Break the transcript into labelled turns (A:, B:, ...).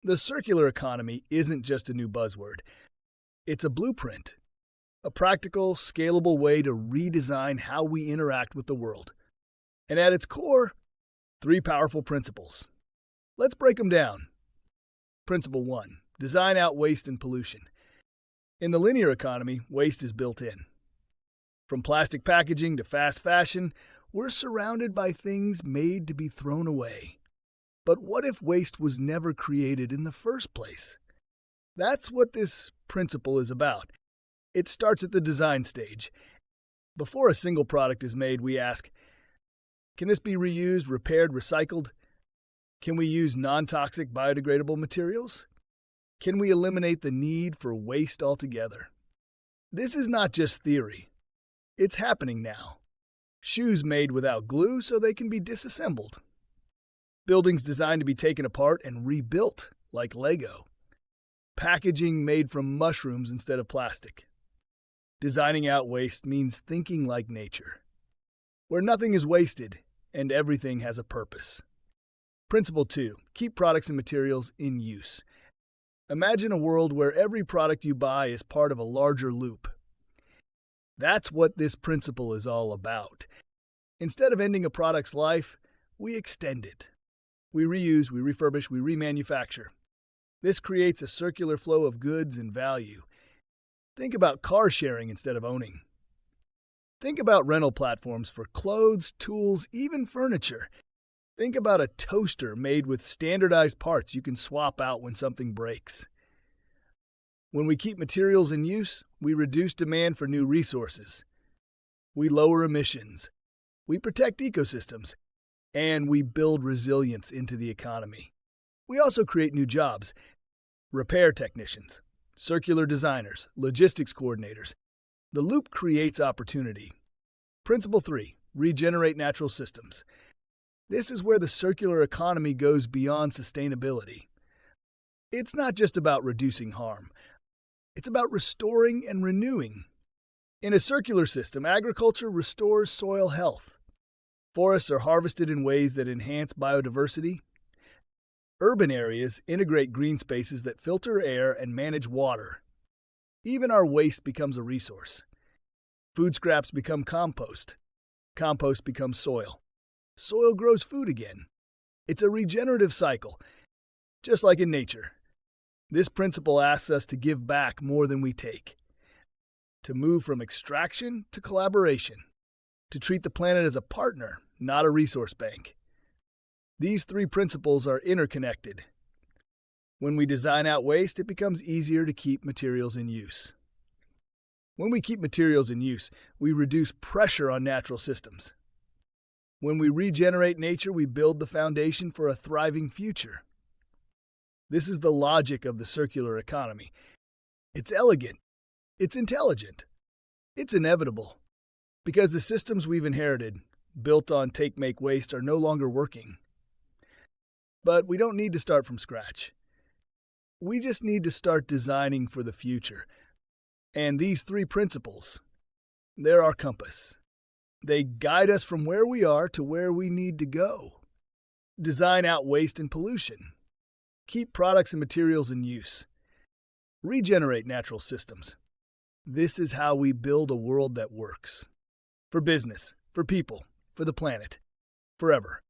A: The circular economy isn't just a new buzzword. It's a blueprint, a practical, scalable way to redesign how we interact with the world. And at its core, three powerful principles. Let's break them down. Principle 1. Design out waste and pollution. In the linear economy, waste is built in. From plastic packaging to fast fashion, we're surrounded by things made to be thrown away. But what if waste was never created in the first place? That's what this principle is about. It starts at the design stage. Before a single product is made, we ask, can this be reused, repaired, recycled? Can we use non-toxic biodegradable materials? Can we eliminate the need for waste altogether? This is not just theory. It's happening now. Shoes made without glue so they can be disassembled. Buildings designed to be taken apart and rebuilt, like Lego. Packaging made from mushrooms instead of plastic. Designing out waste means thinking like nature, where nothing is wasted and everything has a purpose. Principle 2. Keep products and materials in use. Imagine a world where every product you buy is part of a larger loop. That's what this principle is all about. Instead of ending a product's life, we extend it. We reuse, we refurbish, we remanufacture. This creates a circular flow of goods and value. Think about car sharing instead of owning. Think about rental platforms for clothes, tools, even furniture. Think about a toaster made with standardized parts you can swap out when something breaks. When we keep materials in use, we reduce demand for new resources. We lower emissions. We protect ecosystems. And we build resilience into the economy. We also create new jobs. Repair technicians, circular designers, logistics coordinators. The loop creates opportunity. Principle 3. Regenerate natural systems. This is where the circular economy goes beyond sustainability. It's not just about reducing harm. It's about restoring and renewing. In a circular system, agriculture restores soil health. Forests are harvested in ways that enhance biodiversity. Urban areas integrate green spaces that filter air and manage water. Even our waste becomes a resource. Food scraps become compost. Compost becomes soil. Soil grows food again. It's a regenerative cycle, just like in nature. This principle asks us to give back more than we take, to move from extraction to collaboration, to treat the planet as a partner, not a resource bank. These three principles are interconnected. When we design out waste, it becomes easier to keep materials in use. When we keep materials in use, we reduce pressure on natural systems. When we regenerate nature, we build the foundation for a thriving future. This is the logic of the circular economy. It's elegant. It's intelligent. It's inevitable. Because the systems we've inherited, built on take-make-waste, are no longer working. But we don't need to start from scratch. We just need to start designing for the future. And these three principles, they're our compass. They guide us from where we are to where we need to go. Design out waste and pollution. Keep products and materials in use. Regenerate natural systems. This is how we build a world that works. For business, for people, for the planet, forever.